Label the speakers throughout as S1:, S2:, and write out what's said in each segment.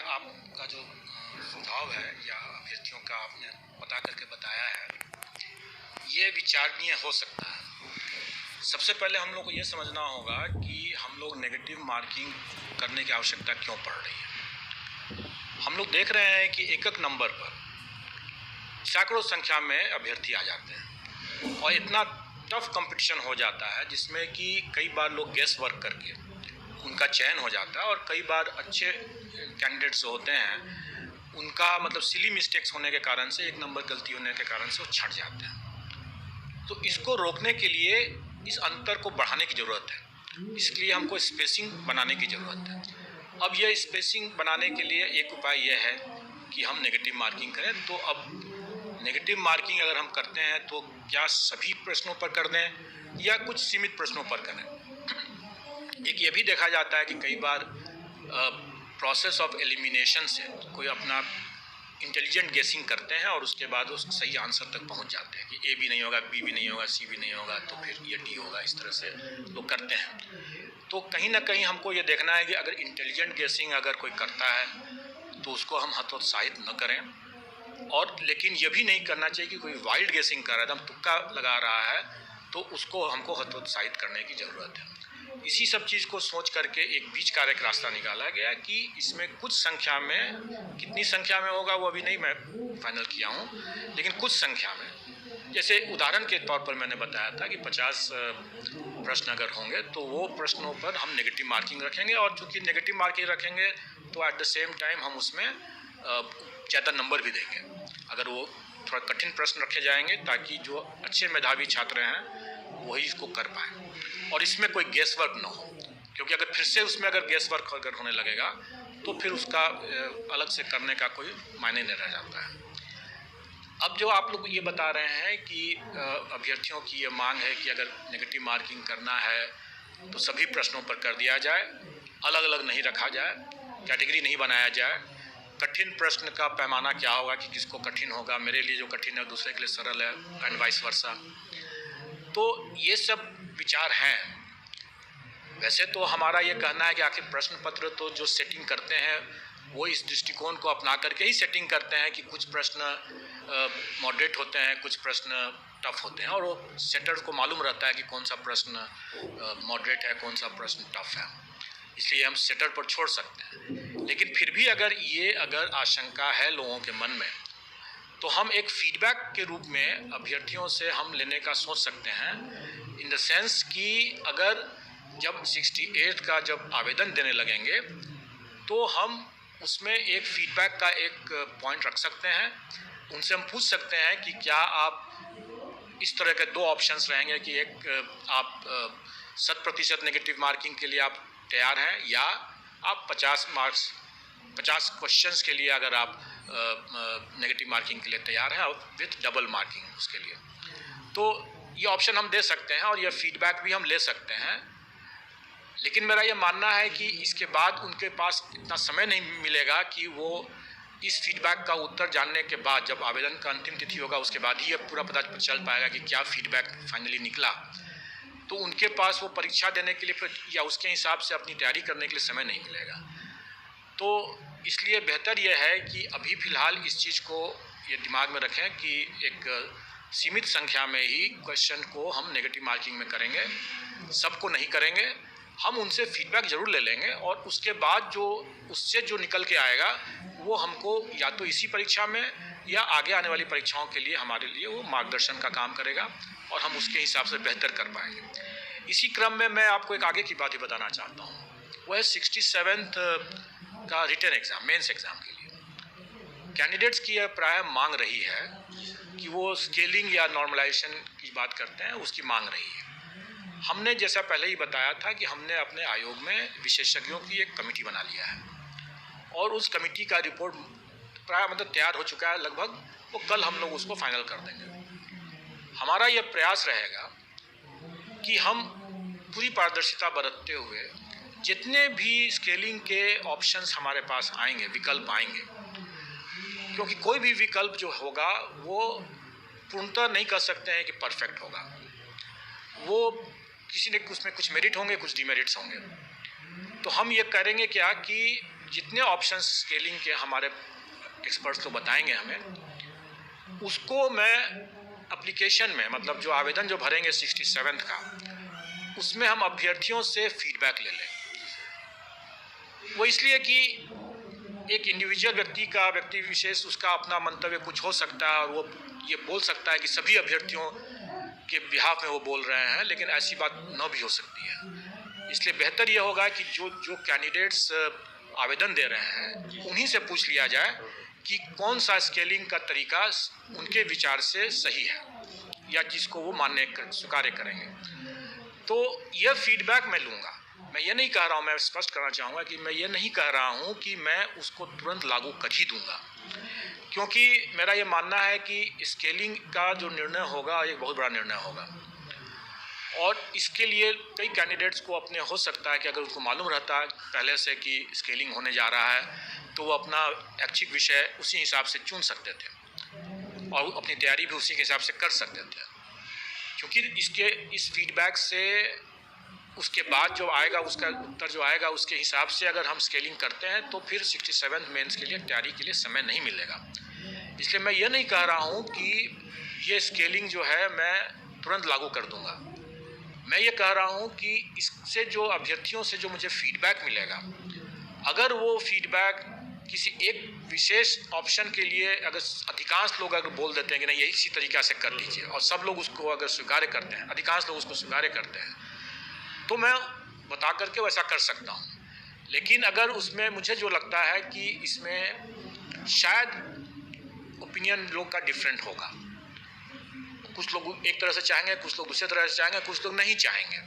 S1: आपका जो सुझाव है या अभ्यर्थियों का आपने पता करके बताया है, ये विचारणीय हो सकता है। सबसे पहले हम लोग को ये समझना होगा कि हम लोग नेगेटिव मार्किंग करने की आवश्यकता क्यों पड़ रही है। हम लोग देख रहे हैं कि एक एक नंबर पर सैकड़ों संख्या में अभ्यर्थी आ जाते हैं और इतना टफ कंपटीशन हो जाता है जिसमें कि कई बार लोग गेस वर्क करके उनका चयन हो जाता है और कई बार अच्छे कैंडिडेट्स होते हैं उनका मतलब सिली मिस्टेक्स होने के कारण से, एक नंबर गलती होने के कारण से वो छट जाते हैं। तो इसको रोकने के लिए इस अंतर को बढ़ाने की ज़रूरत है, इसलिए हमको स्पेसिंग बनाने की ज़रूरत है। अब ये स्पेसिंग बनाने के लिए एक उपाय यह है कि हम नेगेटिव मार्किंग करें। तो अब नेगेटिव मार्किंग अगर हम करते हैं तो क्या सभी प्रश्नों पर कर दें या कुछ सीमित प्रश्नों पर करें। एक ये भी देखा जाता है कि कई बार प्रोसेस ऑफ एलिमिनेशन से कोई अपना इंटेलिजेंट गेसिंग करते हैं और उसके बाद उस सही आंसर तक पहुंच जाते हैं कि ए भी नहीं होगा, बी भी नहीं होगा, सी भी नहीं होगा, तो फिर ये डी होगा। इस तरह से लोग करते हैं। तो कहीं ना कहीं हमको ये देखना है कि अगर इंटेलिजेंट गेसिंग अगर कोई करता है तो उसको हम हतोत्साहित न करें, और लेकिन ये भी नहीं करना चाहिए कि कोई वाइल्ड गेसिंग कर रहा है, एकदम तुक्का लगा रहा है, तो उसको हमको हतोत्साहित करने की ज़रूरत है। इसी सब चीज़ को सोच करके एक बीच का एक रास्ता निकाला गया कि इसमें कुछ संख्या में, कितनी संख्या में होगा वो अभी नहीं मैं फाइनल किया हूँ, लेकिन कुछ संख्या में, जैसे उदाहरण के तौर पर मैंने बताया था कि 50 प्रश्न अगर होंगे तो वो प्रश्नों पर हम नेगेटिव मार्किंग रखेंगे, और चूँकि नेगेटिव मार्किंग रखेंगे तो एट द सेम टाइम हम उसमें ज़्यादा नंबर भी देंगे। अगर वो थोड़ा कठिन प्रश्न रखे जाएंगे ताकि जो अच्छे मेधावी छात्र हैं वही इसको कर पाएँ और इसमें कोई गेस वर्क ना हो, क्योंकि अगर फिर से उसमें अगर गेस वर्क अगर होने लगेगा तो फिर उसका अलग से करने का कोई मायने नहीं रह जाता है। अब जो आप लोग ये बता रहे हैं कि अभ्यर्थियों की ये मांग है कि अगर नेगेटिव मार्किंग करना है तो सभी प्रश्नों पर कर दिया जाए, अलग अलग नहीं रखा जाए, कैटेगरी नहीं बनाया जाए। कठिन प्रश्न का पैमाना क्या होगा कि किसको कठिन होगा, मेरे लिए जो कठिन है दूसरे के लिए सरल है, एंड वाइस वर्सा। तो ये सब विचार हैं। वैसे तो हमारा ये कहना है कि आखिर प्रश्न पत्र तो जो सेटिंग करते हैं वो इस दृष्टिकोण को अपना करके ही सेटिंग करते हैं कि कुछ प्रश्न मॉडरेट होते हैं, कुछ प्रश्न टफ होते हैं, और वो सेटर को मालूम रहता है कि कौन सा प्रश्न मॉडरेट है, कौन सा प्रश्न टफ है, इसलिए हम सेटर पर छोड़ सकते हैं। लेकिन फिर भी अगर आशंका है लोगों के मन में तो हम एक फीडबैक के रूप में अभ्यर्थियों से हम लेने का सोच सकते हैं, इन द सेंस कि अगर जब 68 का जब आवेदन देने लगेंगे तो हम उसमें एक फीडबैक का एक पॉइंट रख सकते हैं। उनसे हम पूछ सकते हैं कि क्या आप इस तरह के दो ऑप्शंस रहेंगे कि एक आप 100% नेगेटिव मार्किंग के लिए आप तैयार हैं, या आप 50 क्वेश्चंस के लिए अगर आप नेगेटिव मार्किंग के लिए तैयार हैं और विथ डबल मार्किंग उसके लिए। तो ये ऑप्शन हम दे सकते हैं और ये फीडबैक भी हम ले सकते हैं। लेकिन मेरा ये मानना है कि इसके बाद उनके पास इतना समय नहीं मिलेगा कि वो इस फीडबैक का उत्तर जानने के बाद, जब आवेदन का अंतिम तिथि होगा उसके बाद ही ये पूरा पता चल पाएगा कि क्या फीडबैक फाइनली निकला। तो उनके पास वो परीक्षा देने के लिए फिर या उसके हिसाब से अपनी तैयारी करने के लिए समय नहीं मिलेगा। तो इसलिए बेहतर यह है कि अभी फ़िलहाल इस चीज़ को ये दिमाग में रखें कि एक सीमित संख्या में ही क्वेश्चन को हम नेगेटिव मार्किंग में करेंगे, सबको नहीं करेंगे। हम उनसे फीडबैक ज़रूर ले लेंगे और उसके बाद जो उससे जो निकल के आएगा वो हमको या तो इसी परीक्षा में या आगे आने वाली परीक्षाओं के लिए हमारे लिए वो मार्गदर्शन का काम करेगा और हम उसके हिसाब से बेहतर कर पाएंगे। इसी क्रम में मैं आपको एक आगे की बात ही बताना चाहता हूँ, वह 67th का रिटन एग्ज़ाम, मेंस एग्ज़ाम के लिए कैंडिडेट्स की यह प्राय मांग रही है कि वो स्केलिंग या नॉर्मलाइजेशन की बात करते हैं, उसकी मांग रही है। हमने जैसा पहले ही बताया था कि हमने अपने आयोग में विशेषज्ञों की एक कमेटी बना लिया है और उस कमेटी का रिपोर्ट प्राय मतलब तैयार हो चुका है लगभग, वो कल हम लोग उसको फाइनल कर देंगे। हमारा ये प्रयास रहेगा कि हम पूरी पारदर्शिता बरतते हुए जितने भी स्केलिंग के ऑप्शंस हमारे पास आएंगे, विकल्प आएंगे, क्योंकि कोई भी विकल्प जो होगा वो पूर्णतः नहीं कह सकते हैं कि परफेक्ट होगा। वो किसी ने उसमें कुछ मेरिट होंगे, कुछ डिमेरिट्स होंगे। तो हम ये करेंगे क्या कि जितने ऑप्शन स्केलिंग के हमारे एक्सपर्ट्स तो बताएंगे हमें, उसको मैं एप्लीकेशन में, मतलब जो आवेदन जो भरेंगे 67th का, उसमें हम अभ्यर्थियों से फीडबैक ले लें। वो इसलिए कि एक इंडिविजुअल व्यक्ति विशेष उसका अपना मंतव्य कुछ हो सकता है और वो ये बोल सकता है कि सभी अभ्यर्थियों के बिहाफ में वो बोल रहे हैं, लेकिन ऐसी बात न भी हो सकती है। इसलिए बेहतर ये होगा कि जो कैंडिडेट्स आवेदन दे रहे हैं उन्हीं से पूछ लिया जाए कि कौन सा स्केलिंग का तरीका उनके विचार से सही है या जिसको वो स्वीकार करेंगे। तो यह फीडबैक मैं लूँगा। मैं ये नहीं कह रहा हूँ, मैं स्पष्ट करना चाहूँगा कि मैं ये नहीं कह रहा हूँ कि मैं उसको तुरंत लागू कर ही दूँगा, क्योंकि मेरा ये मानना है कि स्केलिंग का जो निर्णय होगा एक बहुत बड़ा निर्णय होगा और इसके लिए कई कैंडिडेट्स को अपने हो सकता है कि अगर उनको मालूम रहता है पहले से कि स्केलिंग होने जा रहा है तो वो अपना ऐच्छिक विषय उसी हिसाब से चुन सकते थे और अपनी तैयारी भी उसी के हिसाब से कर सकते थे, क्योंकि इस फीडबैक से उसके बाद जो आएगा, उसका उत्तर जो आएगा, उसके हिसाब से अगर हम स्केलिंग करते हैं तो फिर 67 मेंस के लिए तैयारी के लिए समय नहीं मिलेगा। इसलिए मैं ये नहीं कह रहा हूँ कि ये स्केलिंग जो है मैं तुरंत लागू कर दूँगा। मैं ये कह रहा हूँ कि इससे जो अभ्यर्थियों से जो मुझे फीडबैक मिलेगा, अगर वो फीडबैक किसी एक विशेष ऑप्शन के लिए अगर अधिकांश लोग अगर बोल देते हैं कि नहीं ये इसी तरीक़ा से कर लीजिए और सब लोग उसको अगर स्वीकार करते हैं, अधिकांश लोग उसको स्वीकार करते हैं, तो मैं बता करके वैसा कर सकता हूँ। लेकिन अगर उसमें मुझे जो लगता है कि इसमें शायद ओपिनियन लोग का डिफरेंट होगा, कुछ लोग एक तरह से चाहेंगे, कुछ लोग दूसरे तरह से चाहेंगे, कुछ लोग नहीं चाहेंगे,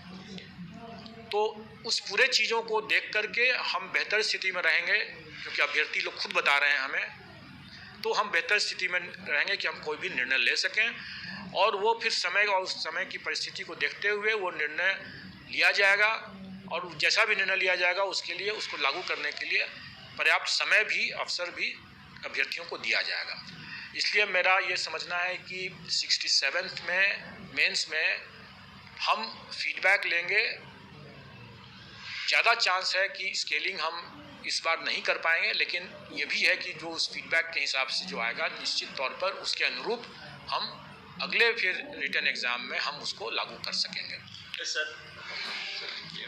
S1: तो उस पूरे चीज़ों को देख करके हम बेहतर स्थिति में रहेंगे, क्योंकि अभ्यर्थी लोग खुद बता रहे हैं हमें, तो हम बेहतर स्थिति में रहेंगे कि हम कोई भी निर्णय ले सकें और वो फिर समय और उस समय की परिस्थिति को देखते हुए वो निर्णय लिया जाएगा और जैसा भी निर्णय लिया जाएगा उसके लिए, उसको लागू करने के लिए पर्याप्त समय भी, अवसर भी अभ्यर्थियों को दिया जाएगा। इसलिए मेरा ये समझना है कि 67th में मेंस में हम फीडबैक लेंगे। ज़्यादा चांस है कि स्केलिंग हम इस बार नहीं कर पाएंगे, लेकिन ये भी है कि जो उस फीडबैक के हिसाब से जो आएगा निश्चित तौर पर उसके अनुरूप हम अगले फिर रिटन एग्ज़ाम में हम उसको लागू कर सकेंगे।
S2: सर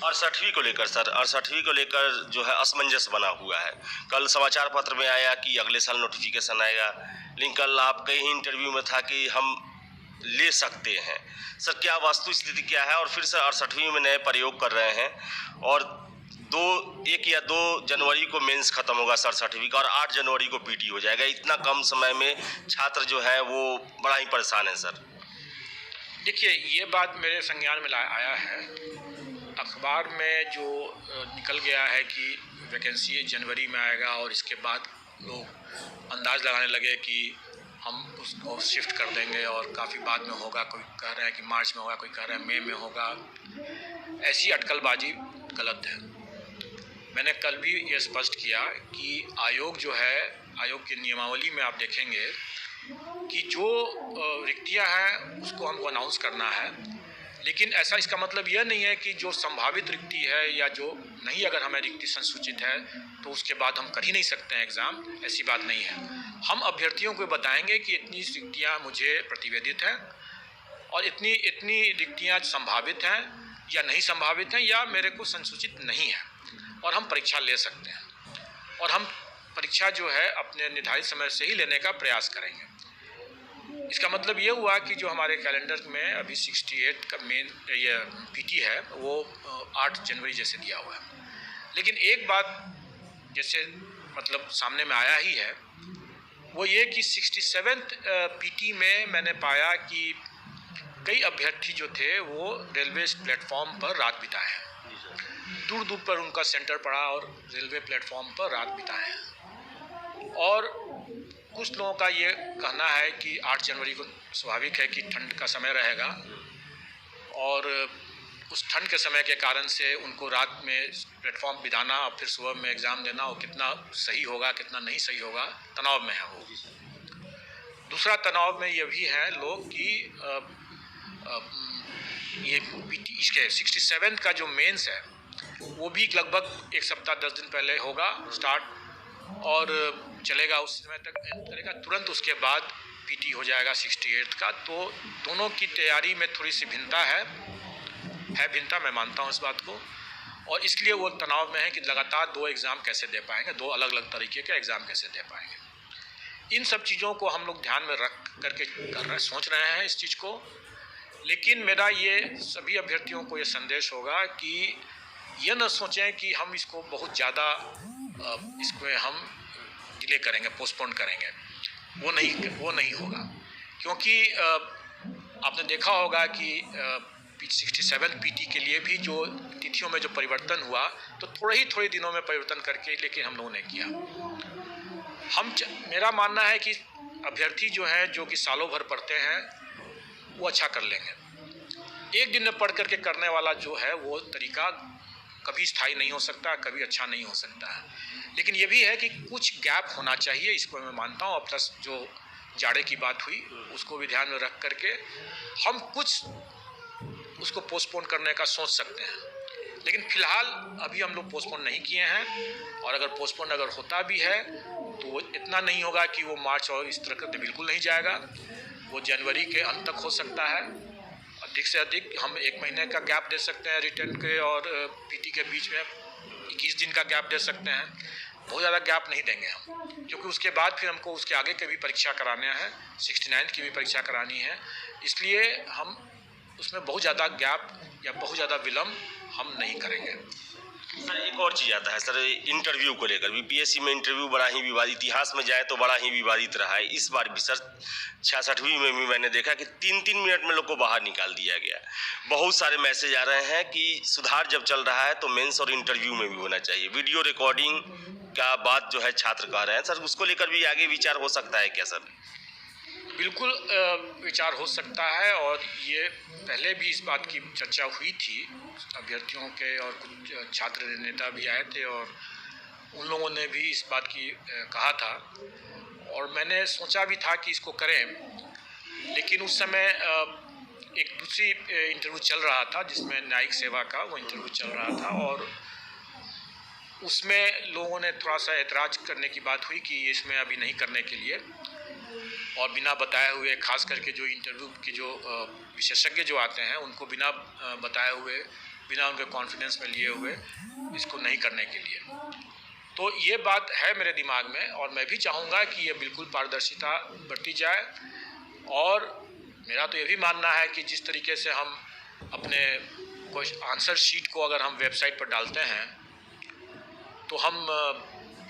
S2: 68वीं को लेकर सर 68वीं को लेकर जो है असमंजस बना हुआ है। कल समाचार पत्र में आया कि अगले साल नोटिफिकेशन आएगा, लेकिन कल आपके ही इंटरव्यू में था कि हम ले सकते हैं। सर क्या वास्तु स्थिति क्या है? और फिर सर 68वीं में नए प्रयोग कर रहे हैं और 1 या 2 जनवरी को मेंस खत्म होगा सर 68वीं का और 8 जनवरी को पीटी हो जाएगा। इतना कम समय में छात्र जो है वो बड़ा ही परेशान है सर।
S1: देखिए, ये बात मेरे संज्ञान में आया है, अखबार में जो निकल गया है कि वैकेंसी जनवरी में आएगा और इसके बाद लोग अंदाज़ लगाने लगे कि हम उसको शिफ्ट कर देंगे और काफ़ी बाद में होगा। कोई कह रहा है कि मार्च में होगा, कोई कह रहा है मई में होगा। ऐसी अटकलबाजी गलत है। मैंने कल भी ये स्पष्ट किया कि आयोग जो है, आयोग की नियमावली में आप देखेंगे कि जो रिक्तियां हैं उसको हमको अनाउंस करना है, लेकिन ऐसा इसका मतलब यह नहीं है कि जो संभावित रिक्ति है या जो नहीं, अगर हमें रिक्ति संसूचित है तो उसके बाद हम कर ही नहीं सकते हैं एग्ज़ाम, ऐसी बात नहीं है। हम अभ्यर्थियों को बताएंगे कि इतनी रिक्तियाँ मुझे प्रतिवेदित हैं और इतनी रिक्तियाँ संभावित हैं या नहीं संभावित हैं या मेरे को संसूचित नहीं है, और हम परीक्षा ले सकते हैं और हम परीक्षा जो है अपने निर्धारित समय से ही लेने का प्रयास करेंगे। इसका मतलब ये हुआ कि जो हमारे कैलेंडर में अभी 68 का मेन ये पीटी है वो 8 जनवरी जैसे दिया हुआ है। लेकिन एक बात जैसे मतलब सामने में आया ही है, वो ये कि 67th पीटी में मैंने पाया कि कई अभ्यर्थी जो थे वो रेलवे प्लेटफॉर्म पर रात बिताए हैं। दूर दूर पर उनका सेंटर पड़ा और रेलवे प्लेटफॉर्म पर रात बिताए हैं। और कुछ लोगों का ये कहना है कि 8 जनवरी को स्वाभाविक है कि ठंड का समय रहेगा और उस ठंड के समय के कारण से उनको रात में प्लेटफॉर्म बिताना और फिर सुबह में एग्ज़ाम देना, वो कितना सही होगा कितना नहीं सही होगा, तनाव में है वो। दूसरा तनाव में ये भी है लोग कि ये इसके 67 का जो मेंस है वो भी लगभग 1 सप्ताह 10 दिन पहले होगा स्टार्ट, और चलेगा उस समय तक चलेगा। तुरंत उसके बाद पीटी हो जाएगा 68 का। तो दोनों की तैयारी में थोड़ी सी भिन्नता है भिन्नता, मैं मानता हूँ इस बात को, और इसलिए वो तनाव में है कि लगातार 2 एग्ज़ाम कैसे दे पाएंगे, 2 अलग अलग तरीके के एग्ज़ाम कैसे दे पाएंगे। इन सब चीज़ों को हम लोग ध्यान में रख करके सोच रहे हैं इस चीज़ को। लेकिन मेरा ये सभी अभ्यर्थियों को ये संदेश होगा कि ये न सोचें कि हम इसको बहुत ज़्यादा इसको हम डिले करेंगे, पोस्टपोन करेंगे। वो नहीं होगा, क्योंकि आपने देखा होगा कि 67 पीटी के लिए भी जो तिथियों में जो परिवर्तन हुआ, तो थोड़े दिनों में परिवर्तन करके, लेकिन हम लोगों ने किया। मेरा मानना है कि अभ्यर्थी जो हैं, जो कि सालों भर पढ़ते हैं, वो अच्छा कर लेंगे। एक दिन में पढ़ करके करने वाला जो है वो तरीका कभी स्थायी नहीं हो सकता, कभी अच्छा नहीं हो सकता है। लेकिन ये भी है कि कुछ गैप होना चाहिए, इसको मैं मानता हूँ। प्लस जो जाड़े की बात हुई उसको भी ध्यान में रख करके हम कुछ उसको पोस्टपोन करने का सोच सकते हैं। लेकिन फिलहाल अभी हम लोग पोस्टपोन नहीं किए हैं, और अगर पोस्टपोन अगर होता भी है तो इतना नहीं होगा कि वो मार्च और इस तरह का बिल्कुल नहीं जाएगा। वो जनवरी के अंत तक हो सकता है। अधिक से अधिक हम 1 महीने का गैप दे सकते हैं रिटर्न के और पीटी के बीच में, 21 दिन का गैप दे सकते हैं। बहुत ज़्यादा गैप नहीं देंगे हम, क्योंकि उसके बाद फिर हमको उसके आगे के भी परीक्षा कराने हैं, 69 की भी परीक्षा करानी है। इसलिए हम उसमें बहुत ज़्यादा गैप या बहुत ज़्यादा विलम्ब हम नहीं करेंगे।
S2: सर एक और चीज़ आता है सर, इंटरव्यू को लेकर बीपीएससी में इंटरव्यू बड़ा ही विवादित, इतिहास में जाए तो बड़ा ही विवादित रहा है। इस बार भी सर 66वीं में भी मैंने देखा कि 3-3 मिनट में लोग को बाहर निकाल दिया गया। बहुत सारे मैसेज आ रहे हैं कि सुधार जब चल रहा है तो मेंस और इंटरव्यू में भी होना चाहिए। वीडियो रिकॉर्डिंग का बात जो है छात्र कह रहे हैं सर, उसको लेकर भी आगे विचार हो सकता है क्या सर?
S1: बिल्कुल विचार हो सकता है, और ये पहले भी इस बात की चर्चा हुई थी। अभ्यर्थियों के और कुछ छात्र नेता भी आए थे, और उन लोगों ने भी इस बात की कहा था, और मैंने सोचा भी था कि इसको करें। लेकिन उस समय एक दूसरी इंटरव्यू चल रहा था, जिसमें न्यायिक सेवा का वो इंटरव्यू चल रहा था, और उसमें लोगों ने थोड़ा सा ऐतराज़ करने की बात हुई कि इसमें अभी नहीं करने के लिए, और बिना बताए हुए, खास करके जो इंटरव्यू के जो विशेषज्ञ जो आते हैं उनको बिना बताए हुए, बिना उनके कॉन्फिडेंस में लिए हुए इसको नहीं करने के लिए। तो ये बात है मेरे दिमाग में, और मैं भी चाहूँगा कि ये बिल्कुल पारदर्शिता बरती जाए। और मेरा तो ये भी मानना है कि जिस तरीके से हम अपने आंसर शीट को अगर हम वेबसाइट पर डालते हैं, तो हम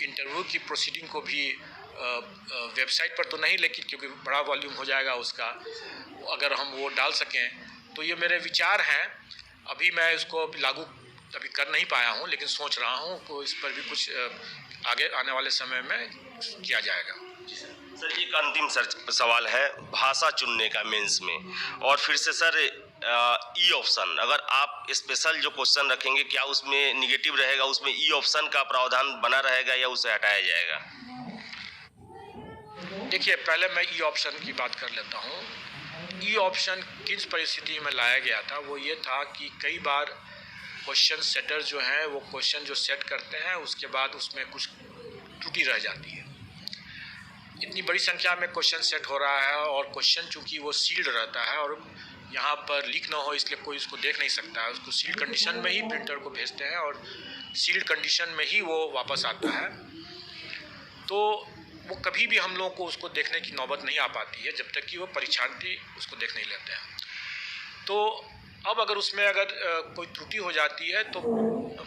S1: इंटरव्यू की प्रोसीडिंग को भी वेबसाइट पर तो नहीं, लेकिन क्योंकि बड़ा वॉल्यूम हो जाएगा उसका, अगर हम वो डाल सकें तो ये मेरे विचार हैं। अभी मैं इसको लागू अभी कर नहीं पाया हूँ, लेकिन सोच रहा हूँ तो इस पर भी कुछ आगे आने वाले समय में किया जाएगा।
S2: सर एक अंतिम सवाल है, भाषा चुनने का मेंस में, और फिर से सर ई ऑप्शन, अगर आप स्पेशल जो क्वेश्चन रखेंगे क्या उसमें निगेटिव रहेगा, उसमें ई ऑप्शन का प्रावधान बना रहेगा या उसे हटाया जाएगा?
S1: देखिए, पहले मैं ई ऑप्शन की बात कर लेता हूँ। ई ऑप्शन किस परिस्थिति में लाया गया था, वो ये था कि कई बार क्वेश्चन सेटर जो हैं वो क्वेश्चन जो सेट करते हैं उसके बाद उसमें कुछ त्रुटि रह जाती है। इतनी बड़ी संख्या में क्वेश्चन सेट हो रहा है, और क्वेश्चन चूँकि वो सील्ड रहता है और यहाँ पर लीक ना हो इसलिए कोई उसको देख नहीं सकता है। उसको सील्ड कंडीशन में ही प्रिंटर को भेजते हैं, और सील्ड कंडीशन में ही वो वापस आता है। तो वो कभी भी हम लोगों को उसको देखने की नौबत नहीं आ पाती है जब तक कि वो परीक्षार्थी उसको देख नहीं लेते हैं। तो अब अगर उसमें अगर कोई त्रुटि हो जाती है, तो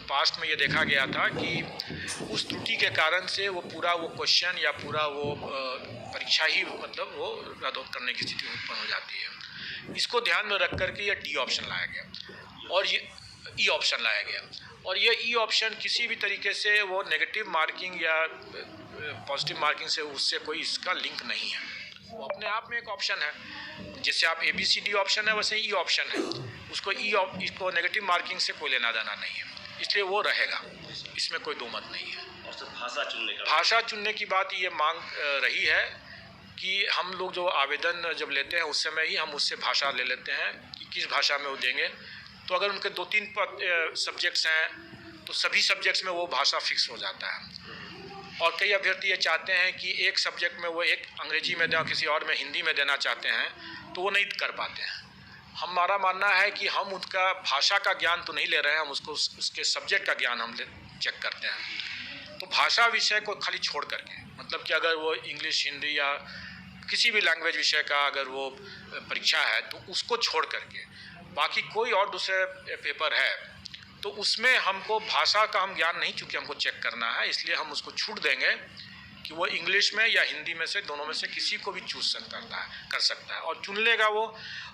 S1: पास्ट में ये देखा गया था कि उस त्रुटि के कारण से वो पूरा वो क्वेश्चन या पूरा वो परीक्षा ही मतलब वो रद्द करने की स्थिति उत्पन्न हो जाती है। इसको ध्यान में रख करके ये डी ऑप्शन लाया गया, और ये ई ऑप्शन लाया गया। और ये ई ऑप्शन किसी भी तरीके से वो नेगेटिव मार्किंग या पॉजिटिव मार्किंग से उससे कोई इसका लिंक नहीं है। वो अपने आप में एक ऑप्शन है, जैसे आप ABCD ऑप्शन है वैसे ई ऑप्शन है। उसको इसको नेगेटिव मार्किंग से कोई लेना देना नहीं है, इसलिए वो रहेगा, इसमें कोई दो मत नहीं है।
S2: और
S1: भाषा चुनने की बात ये मांग रही है कि हम लोग जो आवेदन जब लेते हैं उस समय ही हम उससे भाषा ले लेते हैं कि किस भाषा में वो देंगे, तो अगर उनके 2-3 सब्जेक्ट्स हैं तो सभी सब्जेक्ट्स में वो भाषा फिक्स हो जाता है। और कई अभ्यर्थी ये चाहते हैं कि एक सब्जेक्ट में वो एक अंग्रेजी में दें और किसी और में हिंदी में देना चाहते हैं, तो वो नहीं कर पाते हैं। हमारा मानना है कि हम उनका भाषा का ज्ञान तो नहीं ले रहे हैं, हम उसको उसके सब्जेक्ट का ज्ञान हम चेक करते हैं। तो भाषा विषय को खाली छोड़ करके, मतलब कि अगर वो इंग्लिश, हिंदी या किसी भी लैंग्वेज विषय का अगर वो परीक्षा है तो उसको छोड़ करके बाकी कोई और दूसरे पेपर है तो उसमें हमको भाषा का हम ज्ञान नहीं, चूँकि हमको चेक करना है, इसलिए हम उसको छूट देंगे कि वो इंग्लिश में या हिंदी में से दोनों में से किसी को भी चूज कर सकता है और चुन लेगा वो।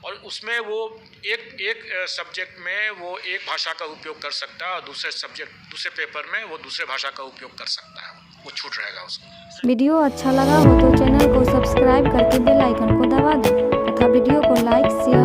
S1: और उसमें वो एक सब्जेक्ट में वो एक भाषा का उपयोग कर सकता है और दूसरे पेपर में वो दूसरे भाषा का उपयोग कर सकता है, वो छूट रहेगा उसको।
S3: वीडियो अच्छा लगा हो तो चैनल को सब्सक्राइब करके बेल आइकन को दबा दें तथा वीडियो को लाइक, शेयर